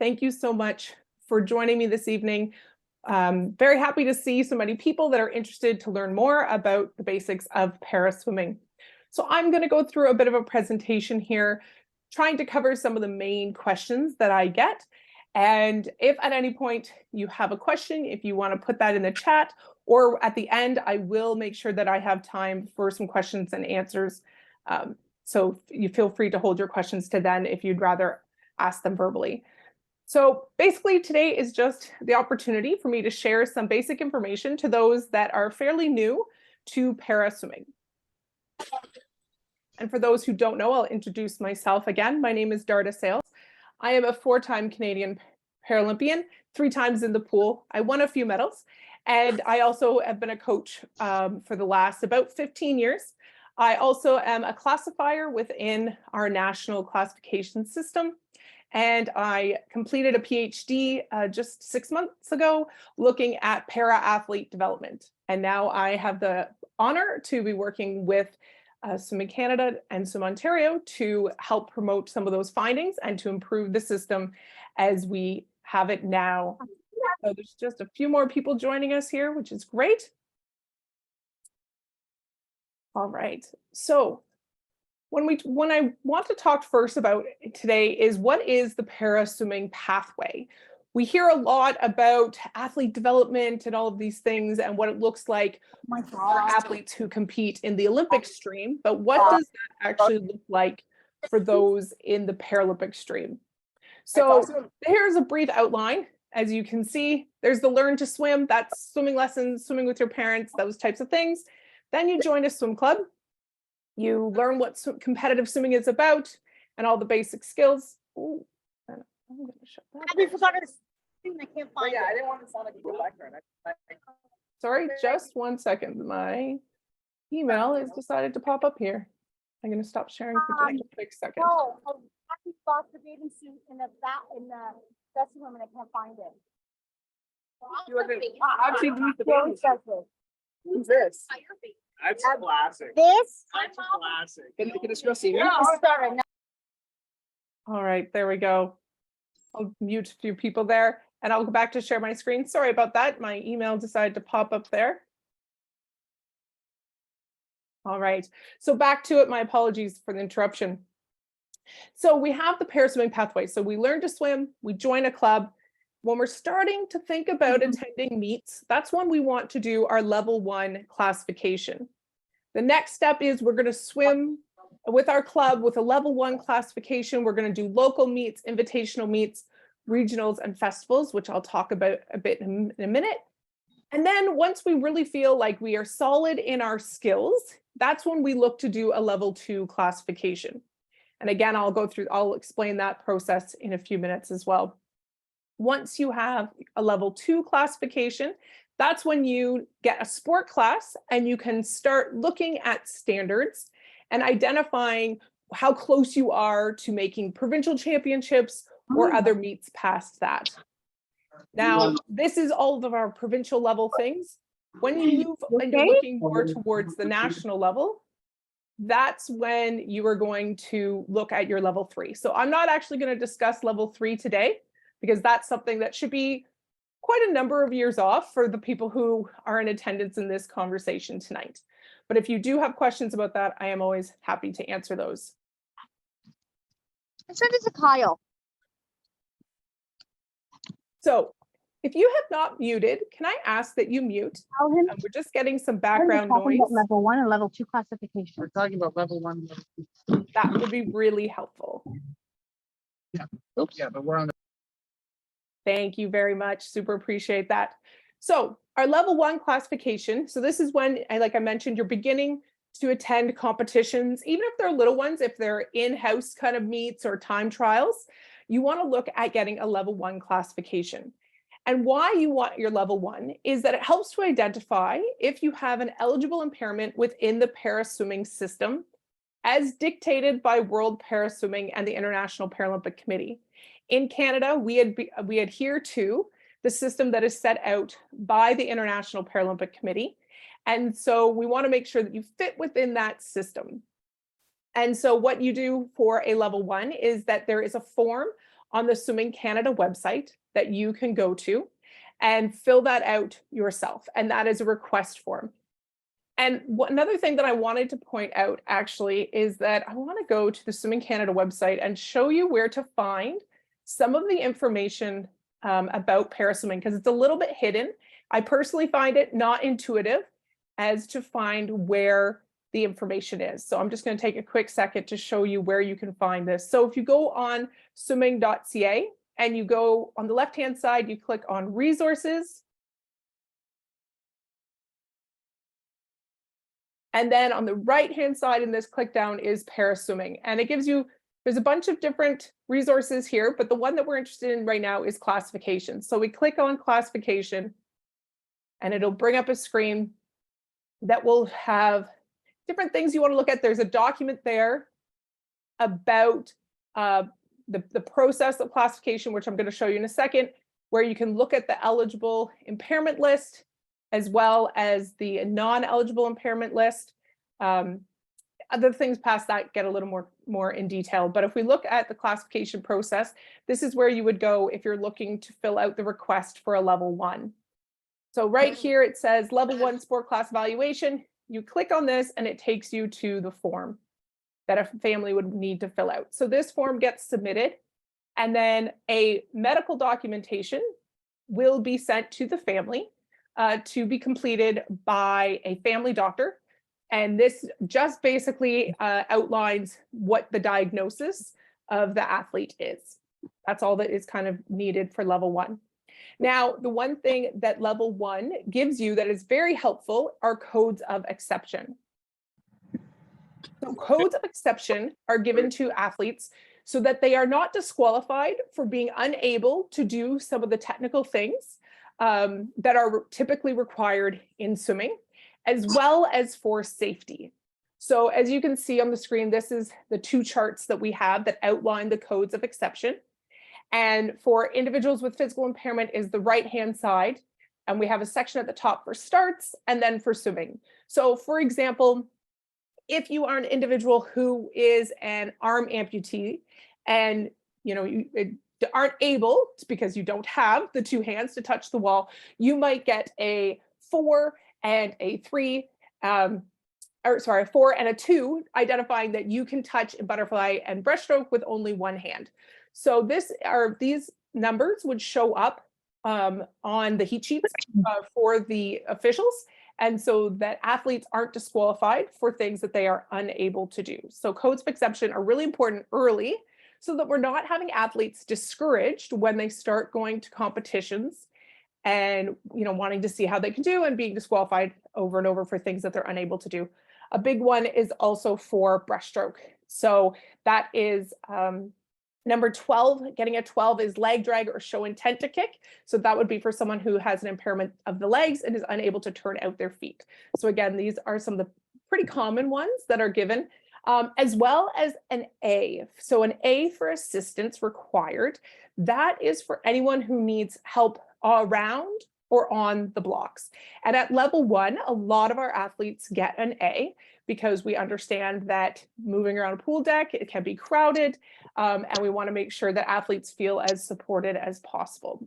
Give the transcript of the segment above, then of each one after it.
Thank you so much for joining me this evening. Very happy to see so many people that are interested to learn more about the basics of para swimming. So I'm going to go through a bit of a presentation here, trying to cover some of the main questions that I get. And if at any point you have a question, if you want to put that in the chat, or at the end, I will make sure that I have time for some questions and answers. So you feel free to hold your questions to then if you'd rather ask them verbally. So basically today is just the opportunity for me to share some basic information to those that are fairly new to para swimming. And for those who don't know, I'll introduce myself again. My name is Darda Sales. I am a 4-time Canadian Paralympian, 3 times in the pool. I won a few medals, and I also have been a coach for the last about 15 years. I also am a classifier within our national classification system. And I completed a PhD just 6 months ago looking at para-athlete development. And now I have the honor to be working with Swim Canada and Swim Ontario to help promote some of those findings and to improve the system as we have it now. So there's just a few more people joining us here, which is great. All right, so when I want to talk first about today is what is the para swimming pathway? We hear a lot about athlete development and all of these things and what it looks like for athletes who compete in the Olympic stream, but what does that actually look like for those in the Paralympic stream? So here's a brief outline. As you can see, there's the learn to swim, that's swimming lessons, swimming with your parents, those types of things. Then you join a swim club. You learn what competitive swimming is about and all the basic skills. Ooh, I'm going to shut that. I forgot her thing. I can't find it. I didn't want to sound like a background. Sorry, just 1 second. My email has decided to pop up here. I'm going to stop sharing for just a quick second. No, I actually lost the bathing suit in the dressing room and I can't find it. Actually, who's this? That's classic. This? That's classic. Can this girl see me? All right, there we go. I'll mute a few people there and I'll go back to share my screen. Sorry about that. My email decided to pop up there. All right, so back to it. My apologies for the interruption. So we have the para swimming pathway. So we learn to swim, we join a club. When we're starting to think about attending meets, that's when we want to do our level 1 classification. The next step is we're going to swim with our club with a level 1 classification. We're going to do local meets, invitational meets, regionals, and festivals, which I'll talk about a bit in a minute. And then once we really feel like we are solid in our skills, that's when we look to do a level 2 classification. And again, I'll explain that process in a few minutes as well. Once you have a level 2 classification, that's when you get a sport class and you can start looking at standards and identifying how close you are to making provincial championships or other meets past that. Now, this is all of our provincial level things. When you move and you're looking more towards the national level, that's when you are going to look at your level 3. So I'm not actually going to discuss level 3 today, because that's something that should be quite a number of years off for the people who are in attendance in this conversation tonight. But if you do have questions about that, I am always happy to answer those. I sent it to Kyle. So if you have not muted, can I ask that you mute? We're just getting some background noise. Level 1 and level 2 classification. We're talking about level 1. That would be really helpful. Yeah. Oops. Yeah, but we're on the. Thank you very much. Super appreciate that. So our level 1 classification. So this is when, like I mentioned, you're beginning to attend competitions, even if they're little ones, if they're in-house kind of meets or time trials, you want to look at getting a level 1 classification. And why you want your level 1 is that it helps to identify if you have an eligible impairment within the para swimming system as dictated by World Para Swimming and the International Paralympic Committee. In Canada, we adhere to the system that is set out by the International Paralympic Committee. And so we want to make sure that you fit within that system. And so what you do for a level 1 is that there is a form on the Swimming Canada website that you can go to and fill that out yourself. And that is a request form. And another thing that I wanted to point out actually is that I want to go to the Swimming Canada website and show you where to find some of the information about paraswimming, because it's a little bit hidden. I personally find it not intuitive as to find where the information is. So I'm just going to take a quick second to show you where you can find this. So if you go on swimming.ca and you go on the left-hand side, you click on resources. And then on the right-hand side in this click down is paraswimming. And it gives you, there's a bunch of different resources here, but the one that we're interested in right now is classification. So we click on classification and it'll bring up a screen that will have different things you want to look at. There's a document there about the process of classification, which I'm going to show you in a second, where you can look at the eligible impairment list, as well as the non-eligible impairment list. Other things past that get a little more in detail. But if we look at the classification process, this is where you would go if you're looking to fill out the request for a level 1. So right here, it says level 1 sport class evaluation. You click on this and it takes you to the form that a family would need to fill out. So this form gets submitted and then a medical documentation will be sent to the family to be completed by a family doctor. And this just basically outlines what the diagnosis of the athlete is. That's all that is kind of needed for level 1. Now, the one thing that level 1 gives you that is very helpful are codes of exception. So codes of exception are given to athletes so that they are not disqualified for being unable to do some of the technical things that are typically required in swimming, as well as for safety. So as you can see on the screen, this is the 2 charts that we have that outline the codes of exception. And for individuals with physical impairment is the right-hand side. And we have a section at the top for starts and then for swimming. So for example, if you are an individual who is an arm amputee and you aren't able, because you don't have the 2 hands to touch the wall, you might get a 4 and a 3, a 4 and a 2, identifying that you can touch in butterfly and breaststroke with only 1 hand. So these numbers would show up on the heat sheets for the officials, and so that athletes aren't disqualified for things that they are unable to do. So codes of exception are really important early so that we're not having athletes discouraged when they start going to competitions and wanting to see how they can do and being disqualified over and over for things that they're unable to do. A big one is also for breaststroke. So that is number 12, getting a 12 is leg drag or show intent to kick. So that would be for someone who has an impairment of the legs and is unable to turn out their feet. So again, these are some of the pretty common ones that are given, as well as an A. So an A for assistance required. That is for anyone who needs help around or on the blocks. And at level 1, a lot of our athletes get an A because we understand that moving around a pool deck, it can be crowded, and we want to make sure that athletes feel as supported as possible.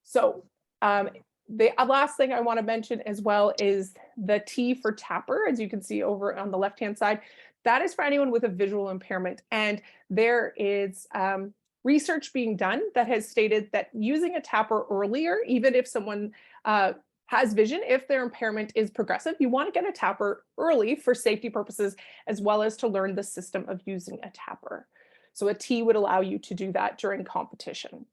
So the last thing I want to mention as well is the T for tapper, as you can see over on the left-hand side. That is for anyone with a visual impairment. And there is research being done that has stated that using a tapper earlier, even if someone has vision, if their impairment is progressive, you want to get a tapper early for safety purposes, as well as to learn the system of using a tapper. So a T would allow you to do that during competition.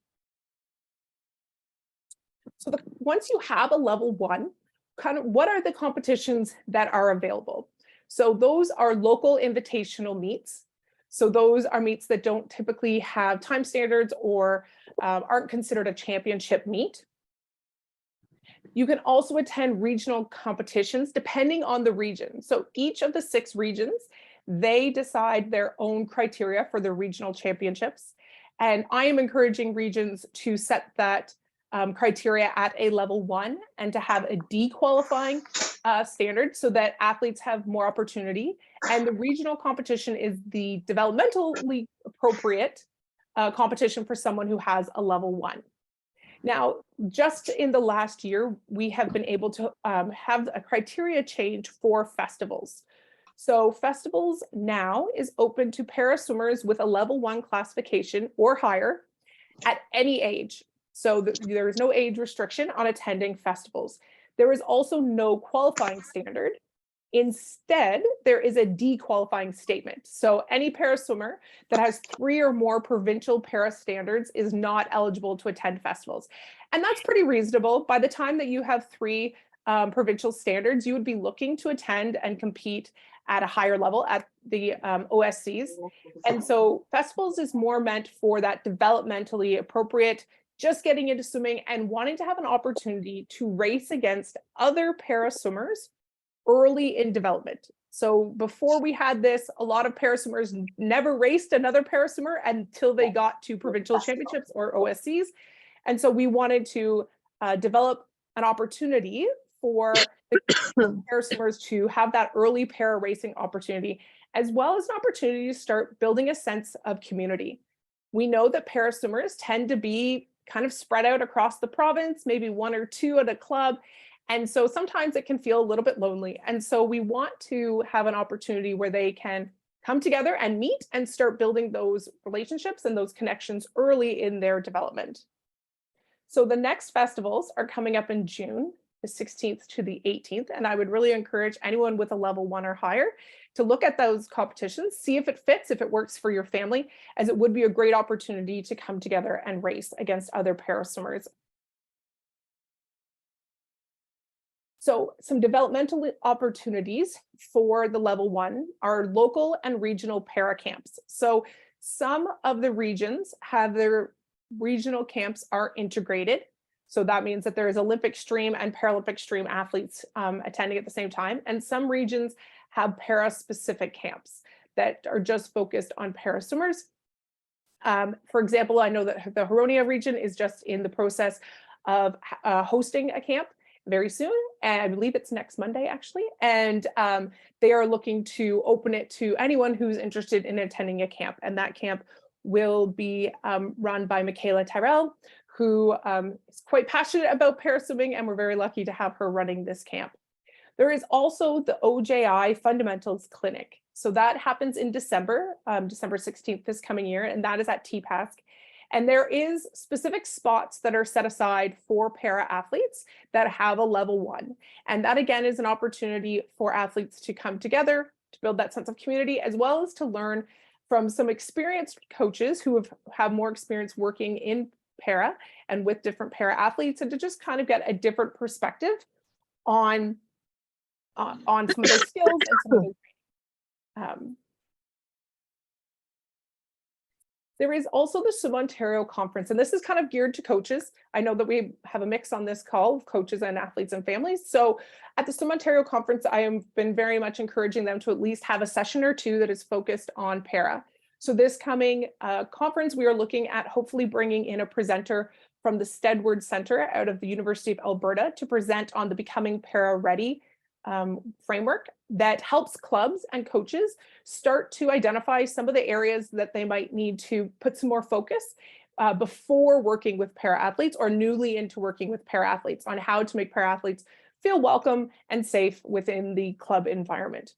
So once you have a level 1, kind of what are the competitions that are available? So those are local invitational meets. So those are meets that don't typically have time standards or aren't considered a championship meet. You can also attend regional competitions depending on the region. So each of the 6 regions, they decide their own criteria for their regional championships. And I am encouraging regions to set that criteria at a level 1 and to have a dequalifying standard so that athletes have more opportunity. And the regional competition is the developmentally appropriate competition for someone who has a level 1. Now, just in the last year, we have been able to have a criteria change for festivals. So festivals now is open to para swimmers with a level 1 classification or higher at any age. So there is no age restriction on attending festivals. There is also no qualifying standard. Instead, there is a dequalifying statement. So any para swimmer that has 3 or more provincial para standards is not eligible to attend festivals. And that's pretty reasonable. By the time that you have 3 provincial standards, you would be looking to attend and compete at a higher level at the OSCs. And so festivals is more meant for that developmentally appropriate, just getting into swimming and wanting to have an opportunity to race against other para swimmers early in development. So before we had this, a lot of para swimmers never raced another para swimmer until they got to provincial championships or OSCs. And so we wanted to develop an opportunity for the para swimmers to have that early para racing opportunity, as well as an opportunity to start building a sense of community. We know that para swimmers tend to be kind of spread out across the province, maybe 1 or 2 at a club. And so sometimes it can feel a little bit lonely. And so we want to have an opportunity where they can come together and meet and start building those relationships and those connections early in their development. So the next festivals are coming up in June, the 16th to the 18th. And I would really encourage anyone with a level 1 or higher to look at those competitions, see if it fits, if it works for your family, as it would be a great opportunity to come together and race against other para swimmers. So some developmental opportunities for the level 1 are local and regional para camps. So some of the regions have their regional camps are integrated. So that means that there is Olympic stream and Paralympic stream athletes attending at the same time. And some regions have para specific camps that are just focused on para swimmers. For example, I know that the Huronia region is just in the process of hosting a camp very soon, and I believe it's next Monday actually, and they are looking to open it to anyone who's interested in attending a camp, and that camp will be run by Michaela Tyrell, who is quite passionate about para swimming, and we're very lucky to have her running this camp. There is also the OJI Fundamentals Clinic. So that happens in December, December 16th this coming year, and that is at TPASC. And there is specific spots that are set aside for para athletes that have a level 1. And that again is an opportunity for athletes to come together, to build that sense of community, as well as to learn from some experienced coaches who have more experience working in para and with different para athletes, and to just kind of get a different perspective on some of those skills and some of those There is also the Swim Ontario Conference, and this is kind of geared to coaches. I know that we have a mix on this call of coaches and athletes and families. So at the Swim Ontario Conference, I have been very much encouraging them to at least have a session or 2 that is focused on para. So this coming conference, we are looking at hopefully bringing in a presenter from the Stedward Center out of the University of Alberta to present on the Becoming Para Ready framework that helps clubs and coaches start to identify some of the areas that they might need to put some more focus before working with para athletes or newly into working with para athletes on how to make para athletes feel welcome and safe within the club environment.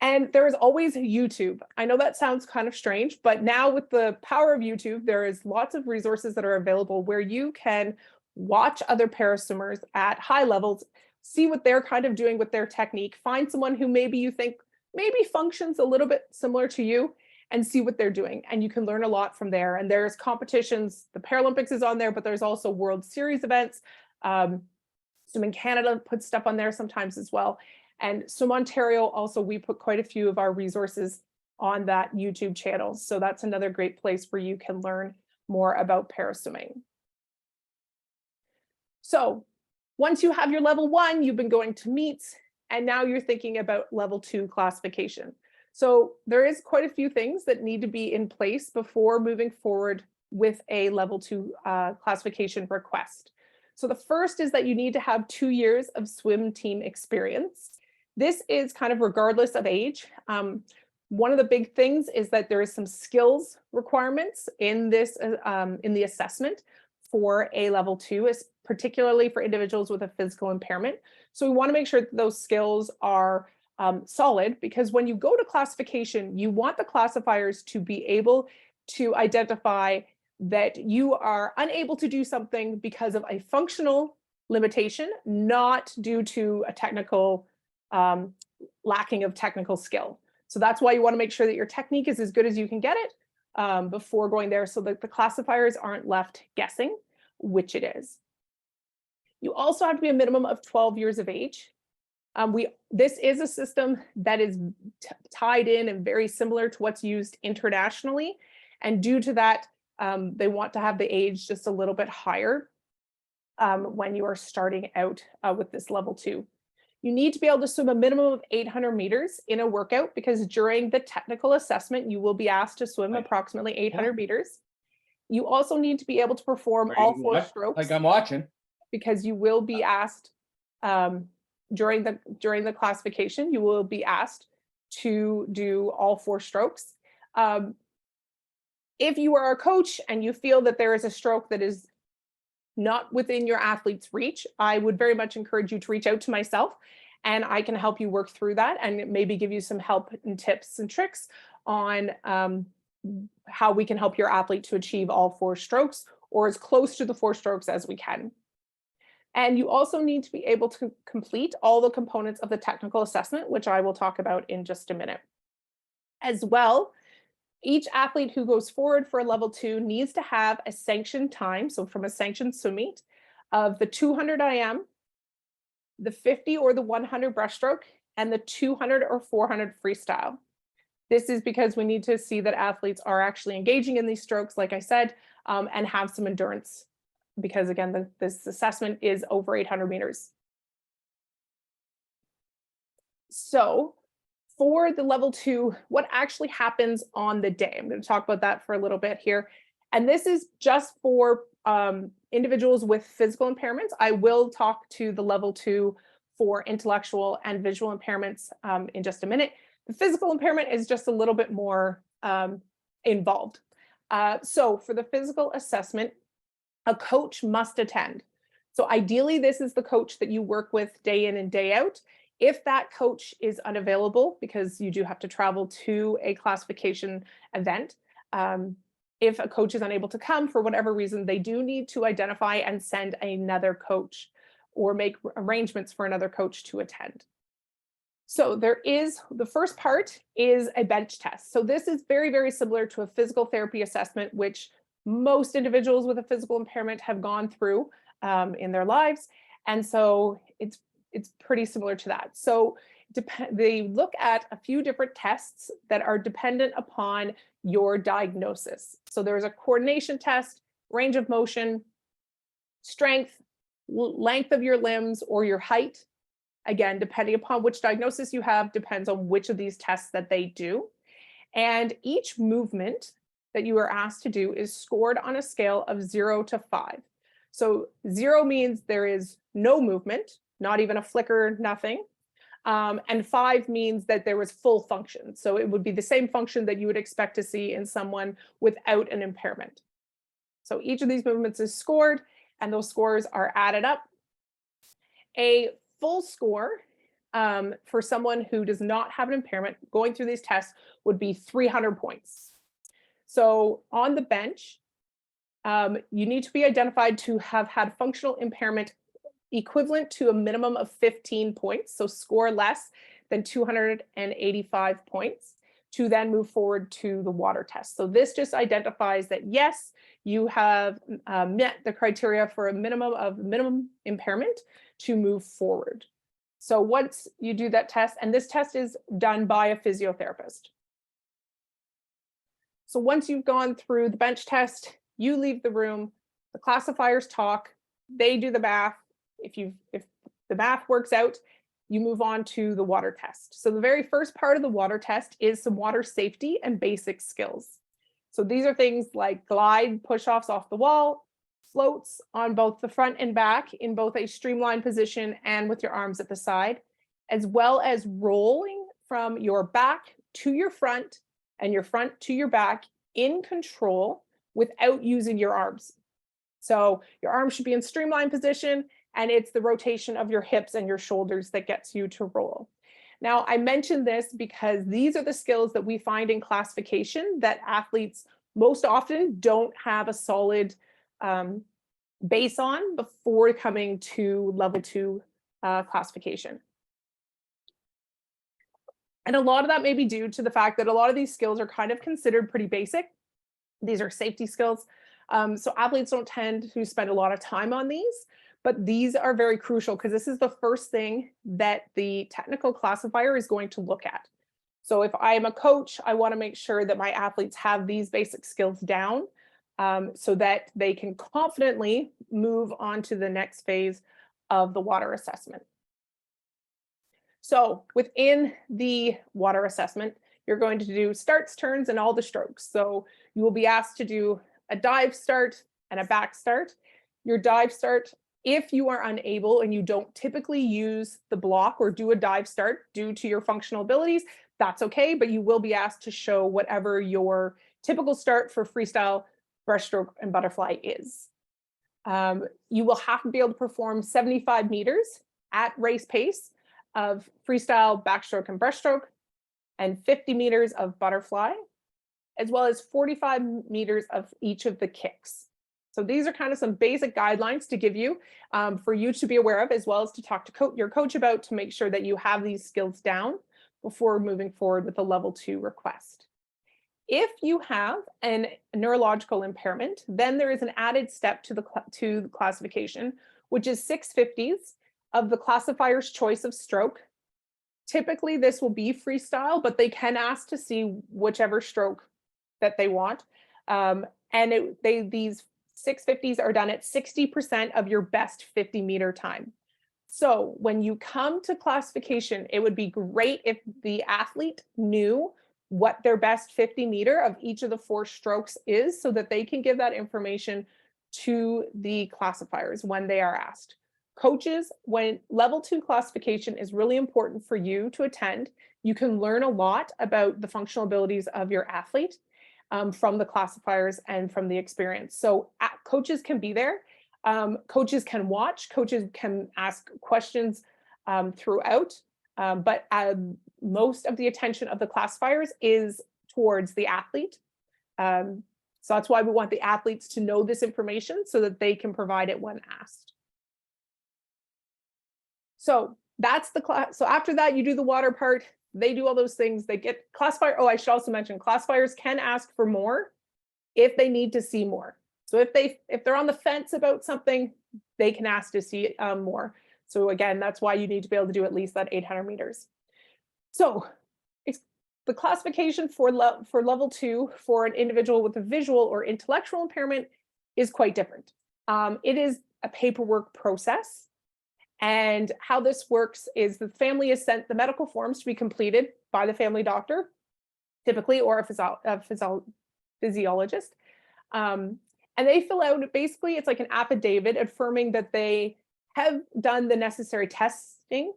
And there is always YouTube. I know that sounds kind of strange, but now with the power of YouTube, there is lots of resources that are available where you can watch other para swimmers at high levels, see what they're kind of doing with their technique, find someone who maybe you think maybe functions a little bit similar to you and see what they're doing. And you can learn a lot from there. And there's competitions, the Paralympics is on there, but there's also World Series events. Swimming Canada puts stuff on there sometimes as well. And Swim Ontario also, we put quite a few of our resources on that YouTube channel. So that's another great place where you can learn more about para swimming. So once you have your level 1, you've been going to meets, and now you're thinking about level 2 classification. So there is quite a few things that need to be in place before moving forward with a level 2 classification request. So the first is that you need to have 2 years of swim team experience. This is kind of regardless of age. One of the big things is that there is some skills requirements in this in the assessment for a level 2, is particularly for individuals with a physical impairment. So we want to make sure that those skills are solid, because when you go to classification, you want the classifiers to be able to identify that you are unable to do something because of a functional limitation, not due to a technical lacking of technical skill. So that's why you want to make sure that your technique is as good as you can get it before going there, so that the classifiers aren't left guessing which it is. You also have to be a minimum of 12 years of age. This is a system that is tied in and very similar to what's used internationally. And due to that, they want to have the age just a little bit higher when you are starting out with this level 2. You need to be able to swim a minimum of 800 meters in a workout, because during the technical assessment, you will be asked to swim approximately 800 meters. You also need to be able to perform all 4 strokes. Like I'm watching. Because you will be asked during the classification, you will be asked to do all 4 strokes. If you are a coach and you feel that there is a stroke that is not within your athlete's reach, I would very much encourage you to reach out to myself, and I can help you work through that and maybe give you some help and tips and tricks on how we can help your athlete to achieve all 4 strokes, or as close to the 4 strokes as we can. And you also need to be able to complete all the components of the technical assessment, which I will talk about in just a minute. As well, each athlete who goes forward for a level 2 needs to have a sanctioned time, so from a sanctioned swim meet, of the 200 IM, the 50 or the 100 breaststroke, and the 200 or 400 freestyle. This is because we need to see that athletes are actually engaging in these strokes, like I said, and have some endurance, because again, this assessment is over 800 meters. So for the level 2, what actually happens on the day? I'm going to talk about that for a little bit here. And this is just for individuals with physical impairments. I will talk to the level 2 for intellectual and visual impairments in just a minute. The physical impairment is just a little bit more involved. So for the physical assessment, a coach must attend. So ideally, this is the coach that you work with day in and day out. If that coach is unavailable, because you do have to travel to a classification event, if a coach is unable to come for whatever reason, they do need to identify and send another coach or make arrangements for another coach to attend. So the first part is a bench test. So this is very, very similar to a physical therapy assessment, which most individuals with a physical impairment have gone through in their lives. And so it's pretty similar to that. So they look at a few different tests that are dependent upon your diagnosis. So there's a coordination test, range of motion, strength, length of your limbs, or your height. Again, depending upon which diagnosis you have, depends on which of these tests that they do. And each movement that you are asked to do is scored on a scale of 0 to 5. So 0 means there is no movement, not even a flicker, nothing. And 5 means that there was full function. So it would be the same function that you would expect to see in someone without an impairment. So each of these movements is scored, and those scores are added up. A full score for someone who does not have an impairment going through these tests would be 300 points. So on the bench, you need to be identified to have had functional impairment equivalent to a minimum of 15 points, so score less than 285 points to then move forward to the water test. So this just identifies that, yes, you have met the criteria for a minimum impairment to move forward. So once you do that test, and this test is done by a physiotherapist. So once you've gone through the bench test, you leave the room, the classifiers talk, they do the math. If the math works out, you move on to the water test. So the very first part of the water test is some water safety and basic skills. So these are things like glide push-offs off the wall, floats on both the front and back in both a streamlined position and with your arms at the side, as well as rolling from your back to your front and your front to your back in control without using your arms. So your arms should be in streamlined position, and it's the rotation of your hips and your shoulders that gets you to roll. Now, I mentioned this because these are the skills that we find in classification that athletes most often don't have a solid base on before coming to level 2 classification. And a lot of that may be due to the fact that a lot of these skills are kind of considered pretty basic. These are safety skills. So athletes don't tend to spend a lot of time on these, but these are very crucial because this is the first thing that the technical classifier is going to look at. So if I'm a coach, I want to make sure that my athletes have these basic skills down so that they can confidently move on to the next phase of the water assessment. So within the water assessment, you're going to do starts, turns, and all the strokes. So you will be asked to do a dive start and a back start. Your dive start, if you are unable and you don't typically use the block or do a dive start due to your functional abilities, that's okay, but you will be asked to show whatever your typical start for freestyle, breaststroke, and butterfly is. You will have to be able to perform 75 meters at race pace of freestyle, backstroke, and breaststroke, and 50 meters of butterfly, as well as 45 meters of each of the kicks. So these are kind of some basic guidelines to give you for you to be aware of, as well as to talk to your coach about to make sure that you have these skills down before moving forward with a level 2 request. If you have a neurological impairment, then there is an added step to the classification, which is 650s of the classifier's choice of stroke. Typically, this will be freestyle, but they can ask to see whichever stroke that they want. These 650s are done at 60% of your best 50-meter time. So when you come to classification, it would be great if the athlete knew what their best 50-meter of each of the 4 strokes is so that they can give that information to the classifiers when they are asked. Coaches, when level 2 classification is really important for you to attend, you can learn a lot about the functional abilities of your athlete from the classifiers and from the experience. So coaches can be there. Coaches can watch. Coaches can ask questions throughout. But most of the attention of the classifiers is towards the athlete. So that's why we want the athletes to know this information so that they can provide it when asked. So that's the class. So after that, you do the water part. They do all those things. They get classifier. Oh, I should also mention classifiers can ask for more if they need to see more. So if they're on the fence about something, they can ask to see more. So again, that's why you need to be able to do at least that 800 meters. So the classification for level 2 for an individual with a visual or intellectual impairment is quite different. It is a paperwork process. And how this works is the family is sent the medical forms to be completed by the family doctor, typically, or a physiologist. And they fill out, basically, it's like an affidavit affirming that they have done the necessary testing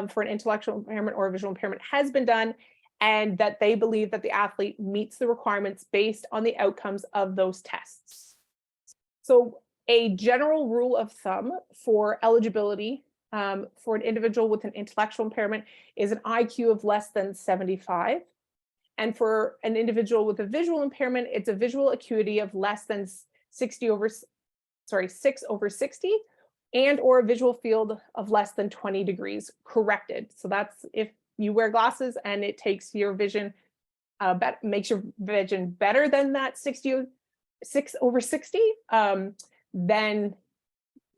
for an intellectual impairment or a visual impairment has been done, and that they believe that the athlete meets the requirements based on the outcomes of those tests. So a general rule of thumb for eligibility for an individual with an intellectual impairment is an IQ of less than 75. And for an individual with a visual impairment, it's a visual acuity of less than 6 over 60, and or a visual field of less than 20 degrees corrected. So that's if you wear glasses and it takes your vision, makes your vision better than that 6 over 60, then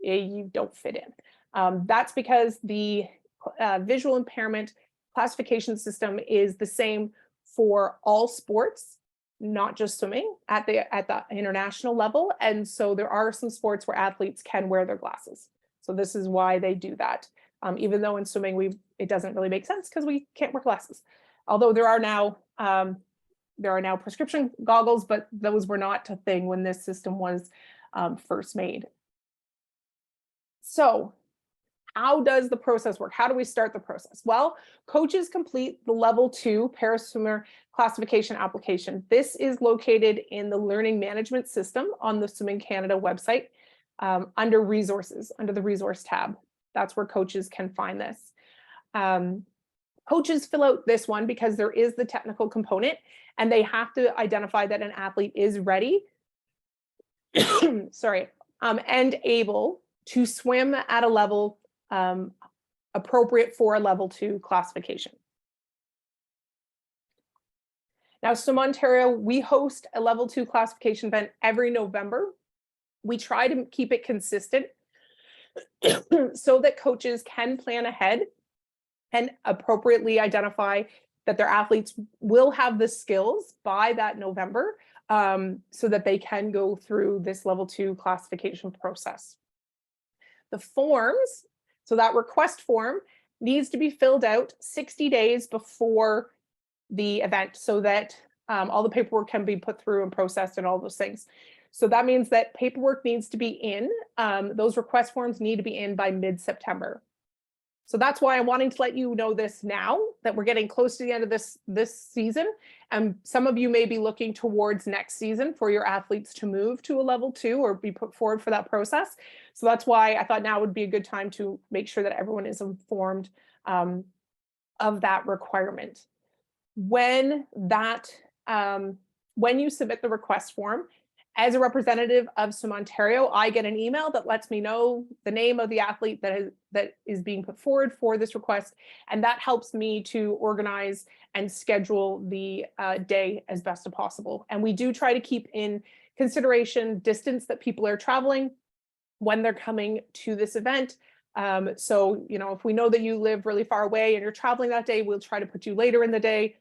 you don't fit in. That's because the visual impairment classification system is the same for all sports, not just swimming at the international level. And so there are some sports where athletes can wear their glasses. So this is why they do that. Even though in swimming, it doesn't really make sense because we can't wear glasses. Although there are now prescription goggles, but those were not a thing when this system was first made. So how does the process work? How do we start the process? Well, coaches complete the level 2 paraswimmer classification application. This is located in the learning management system on the Swimming Canada website under resources, under the resource tab. That's where coaches can find this. Coaches fill out this one because there is the technical component and they have to identify that an athlete is ready, sorry, and able to swim at a level appropriate for a level 2 classification. Now, Swim Ontario, we host a level 2 classification event every November. We try to keep it consistent so that coaches can plan ahead and appropriately identify that their athletes will have the skills by that November so that they can go through this level 2 classification process. The forms, so that request form needs to be filled out 60 days before the event so that all the paperwork can be put through and processed and all those things. So that means that paperwork needs to be in, those request forms need to be in by mid-September. So that's why I'm wanting to let you know this now, that we're getting close to the end of this season. And some of you may be looking towards next season for your athletes to move to a level 2 or be put forward for that process. So that's why I thought now would be a good time to make sure that everyone is informed of that requirement. When you submit the request form, as a representative of Swim Ontario, I get an email that lets me know the name of the athlete that is being put forward for this request. And that helps me to organize and schedule the day as best as possible. And we do try to keep in consideration distance that people are traveling when they're coming to this event. So, you know, if we know that you live really far away and you're traveling that day, we'll try to put you later in the day,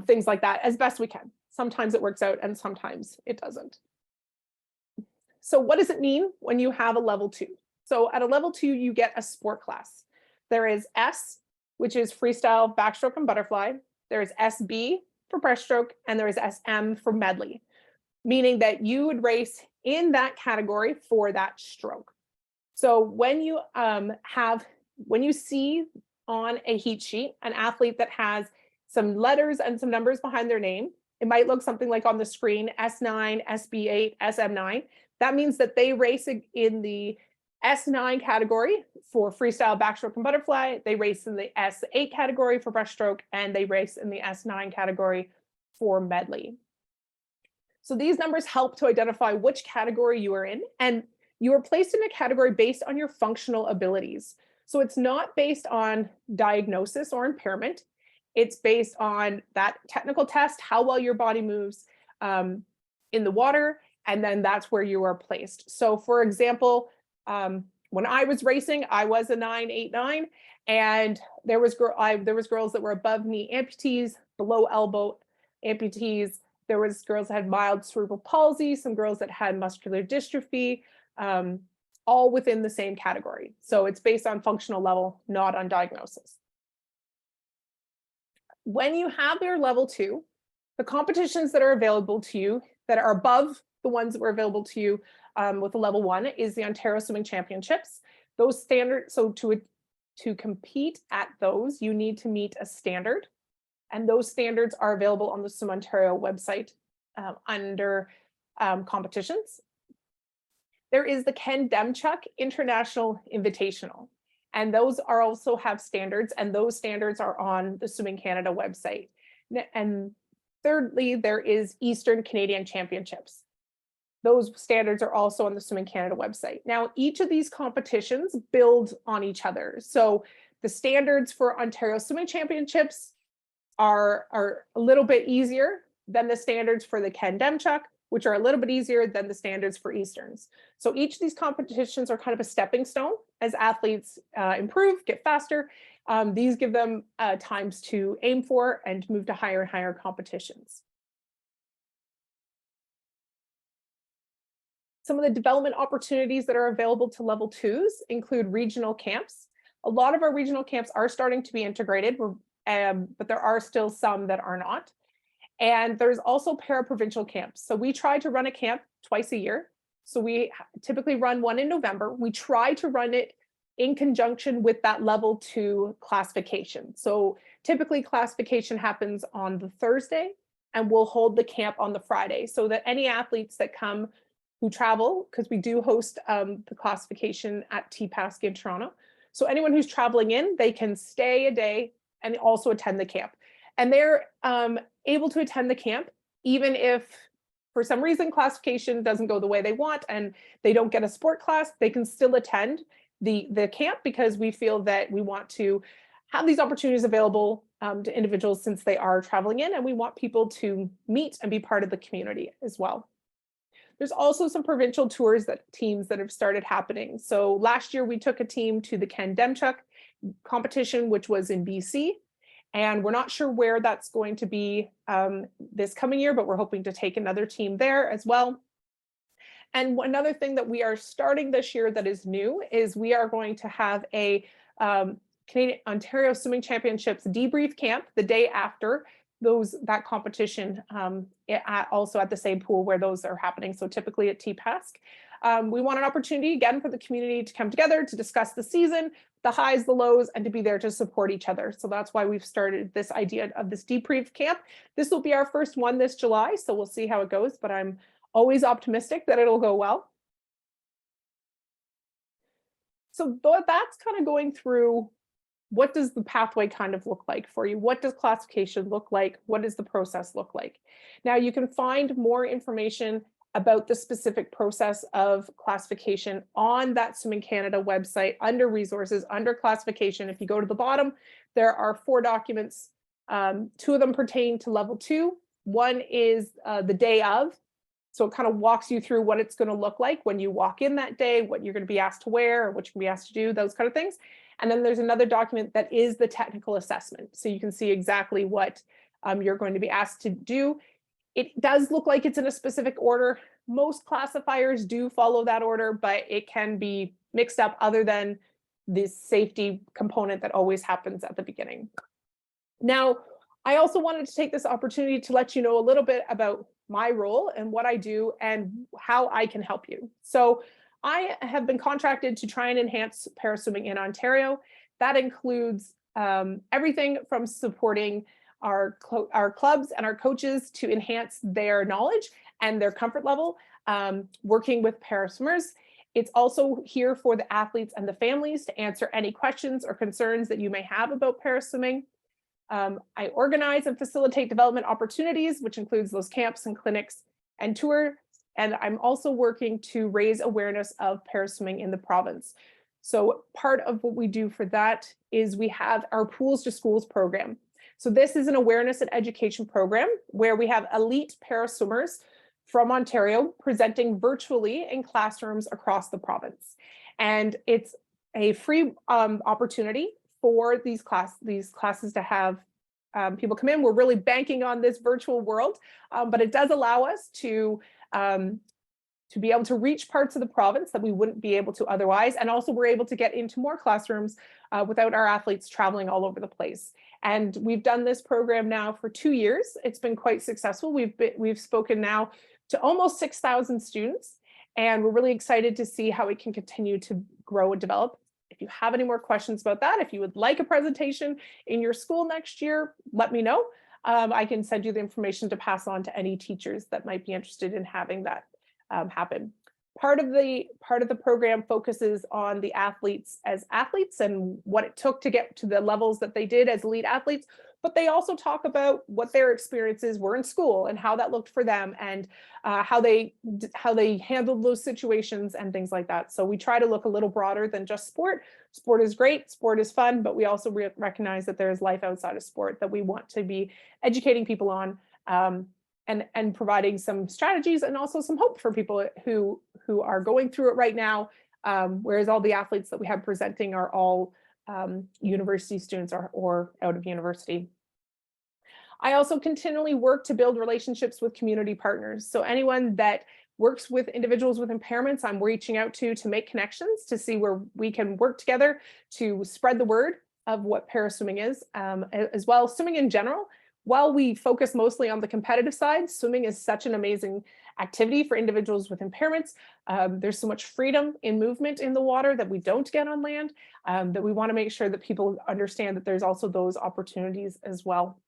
things like that as best we can. Sometimes it works out and sometimes it doesn't. So what does it mean when you have a level 2? So at a level 2, you get a sport class. There is S, which is freestyle, backstroke, and butterfly. There is SB for breaststroke, and there is SM for medley, meaning that you would race in that category for that stroke. So when you see on a heat sheet an athlete that has some letters and some numbers behind their name, it might look something like on the screen, S9, SB8, SM9. That means that they race in the S9 category for freestyle, backstroke, and butterfly. They race in the S8 category for breaststroke, and they race in the S9 category for medley. So these numbers help to identify which category you are in, and you are placed in a category based on your functional abilities. So it's not based on diagnosis or impairment. It's based on that technical test, how well your body moves in the water, and then that's where you are placed. So for example, when I was racing, I was a 9.89, and there was girls that were above knee amputees, below elbow amputees. There was girls that had mild cerebral palsy, some girls that had muscular dystrophy, all within the same category. So it's based on functional level, not on diagnosis. When you have your level 2, the competitions that are available to you that are above the ones that were available to you with a level 1 is the Ontario Swimming Championships. Those standards, so to compete at those, you need to meet a standard, and those standards are available on the Swim Ontario website under competitions. There is the Ken Demchuk International Invitational, and those are also have standards, and those standards are on the Swimming Canada website. And thirdly, there is Eastern Canadian Championships. Those standards are also on the Swimming Canada website. Now, each of these competitions build on each other. So the standards for Ontario Swimming Championships are a little bit easier than the standards for the Ken Demchuk, which are a little bit easier than the standards for Easterns. So each of these competitions are kind of a stepping stone as athletes improve, get faster. These give them times to aim for and move to higher and higher competitions. Some of the development opportunities that are available to level 2s include regional camps. A lot of our regional camps are starting to be integrated, but there are still some that are not. And there's also para-provincial camps. So we try to run a camp twice a year. So we typically run one in November. We try to run it in conjunction with that level 2 classification. So typically classification happens on the Thursday, and we'll hold the camp on the Friday, so that any athletes that come who travel, because we do host the classification at TPASC in Toronto. So anyone who's traveling in, they can stay a day and also attend the camp. And they're able to attend the camp even if for some reason classification doesn't go the way they want and they don't get a sport class, they can still attend the camp, because we feel that we want to have these opportunities available to individuals since they are traveling in, and we want people to meet and be part of the community as well. There's also some provincial tours teams that have started happening. So last year we took a team to the Ken Demchuk competition, which was in BC. And we're not sure where that's going to be this coming year, but we're hoping to take another team there as well. And another thing that we are starting this year that is new is we are going to have a Canadian Ontario Swimming Championships debrief camp the day after that competition, also at the same pool where those are happening. So typically at TPASC. We want an opportunity again for the community to come together to discuss the season, the highs, the lows, and to be there to support each other. So that's why we've started this idea of this debrief camp. This will be our first one this July, so we'll see how it goes, but I'm always optimistic that it'll go well. So that's kind of going through, what does the pathway kind of look like for you? What does classification look like? What does the process look like? Now you can find more information about the specific process of classification on that Swimming Canada website under resources, under classification. If you go to the bottom, there are 4 documents. 2 of them pertain to level 2. One is the day of. So it kind of walks you through what it's going to look like when you walk in that day, what you're going to be asked to wear, or what you're going to be asked to do, those kind of things. And then there's another document that is the technical assessment. So you can see exactly what you're going to be asked to do. It does look like it's in a specific order. Most classifiers do follow that order, but it can be mixed up other than this safety component that always happens at the beginning. Now, I also wanted to take this opportunity to let you know a little bit about my role and what I do and how I can help you. So I have been contracted to try and enhance paraswimming in Ontario. That includes everything from supporting our clubs and our coaches to enhance their knowledge and their comfort level, working with paraswimmers. It's also here for the athletes and the families to answer any questions or concerns that you may have about paraswimming. I organize and facilitate development opportunities, which includes those camps and clinics and tours. And I'm also working to raise awareness of paraswimming in the province. So part of what we do for that is we have our Pools to Schools program. So this is an awareness and education program where we have elite paraswimmers from Ontario presenting virtually in classrooms across the province. And it's a free opportunity for these classes to have people come in. We're really banking on this virtual world, but it does allow us to be able to reach parts of the province that we wouldn't be able to otherwise. And also we're able to get into more classrooms without our athletes traveling all over the place. And we've done this program now for 2 years. It's been quite successful. We've spoken now to almost 6,000 students, and we're really excited to see how it can continue to grow and develop. If you have any more questions about that, if you would like a presentation in your school next year, let me know. I can send you the information to pass on to any teachers that might be interested in having that happen. Part of the program focuses on the athletes as athletes and what it took to get to the levels that they did as elite athletes, but they also talk about what their experiences were in school and how that looked for them, and how they handled those situations and things like that. So we try to look a little broader than just sport. Sport is great, sport is fun, but we also recognize that there is life outside of sport that we want to be educating people on, and providing some strategies and also some hope for people who are going through it right now, whereas all the athletes that we have presenting are all university students or out of university. I also continually work to build relationships with community partners. So anyone that works with individuals with impairments, I'm reaching out to make connections to see where we can work together to spread the word of what paraswimming is, as well as swimming in general. While we focus mostly on the competitive side, swimming is such an amazing activity for individuals with impairments. There's so much freedom in movement in the water that we don't get on land, that we want to make sure that people understand that there's also those opportunities as well.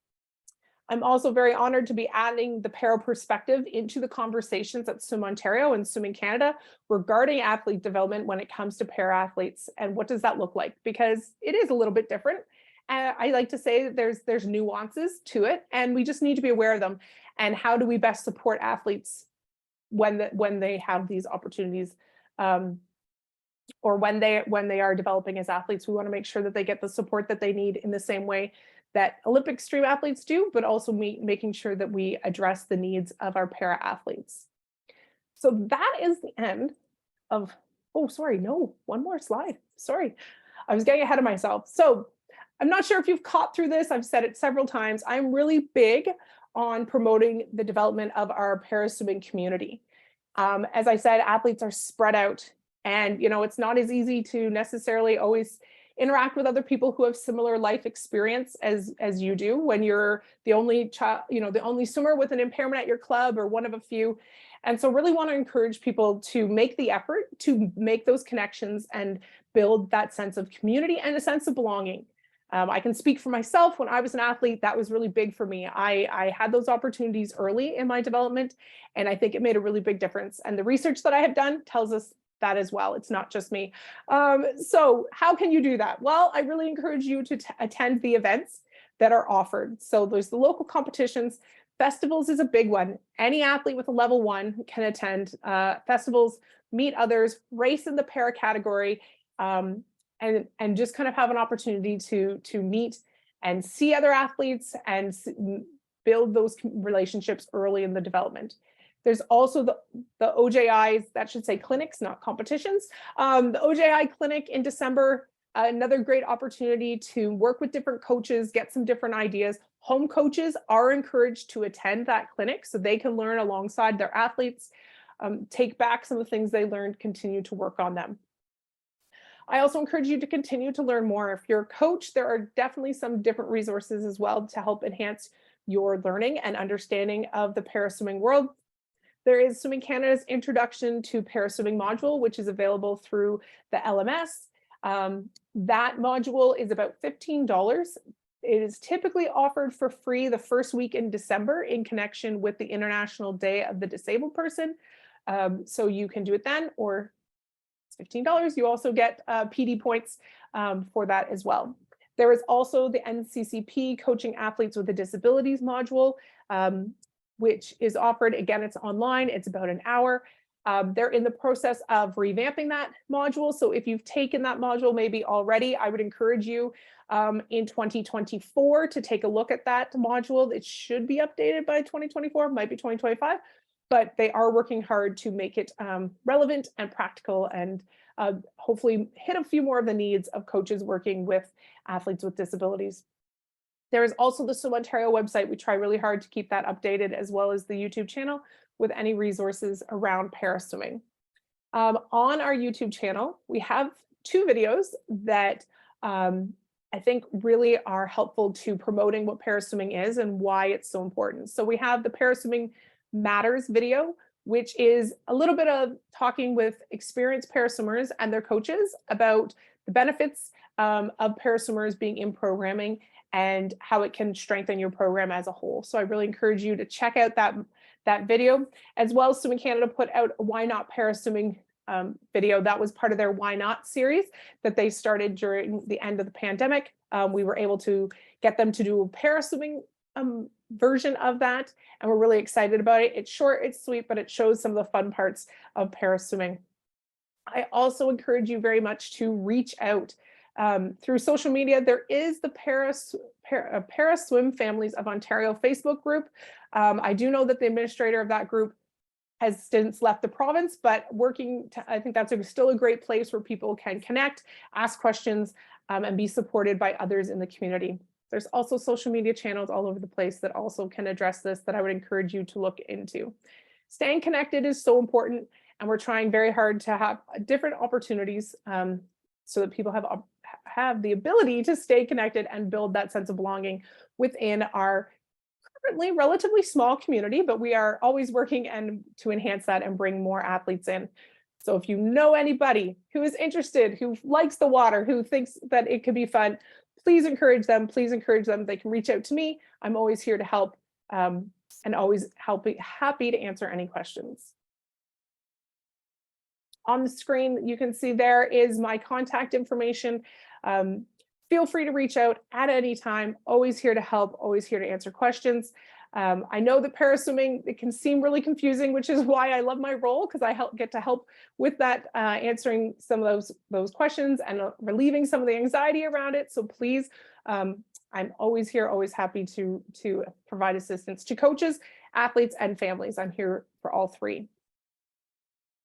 I'm also very honored to be adding the para perspective into the conversations at Swim Ontario and Swimming Canada regarding athlete development when it comes to para athletes, and what does that look like? Because it is a little bit different. I like to say that there's nuances to it, and we just need to be aware of them. And how do we best support athletes when they have these opportunities, or when they are developing as athletes? We want to make sure that they get the support that they need in the same way that Olympic stream athletes do, but also making sure that we address the needs of our para athletes. So that is the end of, oh, sorry, no, one more slide. Sorry, I was getting ahead of myself. So I'm not sure if you've caught through this. I've said it several times. I'm really big on promoting the development of our para swimming community. As I said, athletes are spread out, and it's not as easy to necessarily always interact with other people who have similar life experience as you do when you're the only child, the only swimmer with an impairment at your club, or one of a few. And so really want to encourage people to make the effort to make those connections and build that sense of community and a sense of belonging. I can speak for myself. When I was an athlete, that was really big for me. I had those opportunities early in my development, and I think it made a really big difference. And the research that I have done tells us that as well. It's not just me. So how can you do that? Well, I really encourage you to attend the events that are offered. So there's the local competitions. Festivals is a big one. Any athlete with a level 1 can attend festivals, meet others, race in the para category, and just kind of have an opportunity to meet and see other athletes and build those relationships early in the development. There's also the OJIs, that should say clinics, not competitions. The OJI clinic in December, another great opportunity to work with different coaches, get some different ideas. Home coaches are encouraged to attend that clinic so they can learn alongside their athletes, take back some of the things they learned, continue to work on them. I also encourage you to continue to learn more. If you're a coach, there are definitely some different resources as well to help enhance your learning and understanding of the para swimming world. There is Swimming Canada's Introduction to Para Swimming module, which is available through the LMS. That module is about $15. It is typically offered for free the first week in December in connection with the International Day of the Disabled Person. So you can do it then, or it's $15. You also get PD points for that as well. There is also the NCCP Coaching Athletes with Disabilities module, which is offered. Again, it's online. It's about an hour. They're in the process of revamping that module. So if you've taken that module maybe already, I would encourage you in 2024 to take a look at that module. It should be updated by 2024, might be 2025, but they are working hard to make it relevant and practical, and hopefully hit a few more of the needs of coaches working with athletes with disabilities. There is also the Swim Ontario website. We try really hard to keep that updated, as well as the YouTube channel with any resources around para swimming. On our YouTube channel, we have 2 videos that I think really are helpful to promoting what para swimming is and why it's so important. So we have the Para Swimming Matters video, which is a little bit of talking with experienced para swimmers and their coaches about the benefits of para swimmers being in programming and how it can strengthen your program as a whole. So I really encourage you to check out that video, as well as Swimming Canada put out a Why Not Para Swimming video. That was part of their Why Not series that they started during the end of the pandemic. We were able to get them to do a para swimming version of that, and we're really excited about it. It's short, it's sweet, but it shows some of the fun parts of para swimming. I also encourage you very much to reach out through social media. There is the Para Swim Families of Ontario Facebook group. I do know that the administrator of that group has since left the province, but I think that's still a great place where people can connect, ask questions, and be supported by others in the community. There's also social media channels all over the place that also can address this that I would encourage you to look into. Staying connected is so important, and we're trying very hard to have different opportunities so that people have the ability to stay connected and build that sense of belonging within our currently relatively small community, but we are always working and to enhance that and bring more athletes in. So if you know anybody who is interested, who likes the water, who thinks that it could be fun, please encourage them. Please encourage them. They can reach out to me. I'm always here to help and always happy to answer any questions. On the screen, you can see there is my contact information. Feel free to reach out at any time. Always here to help, always here to answer questions. I know that paraswimming, it can seem really confusing, which is why I love my role, because I get to help with that, answering some of those questions and relieving some of the anxiety around it. So please, I'm always here, always happy to provide assistance to coaches, athletes, and families. I'm here for all three.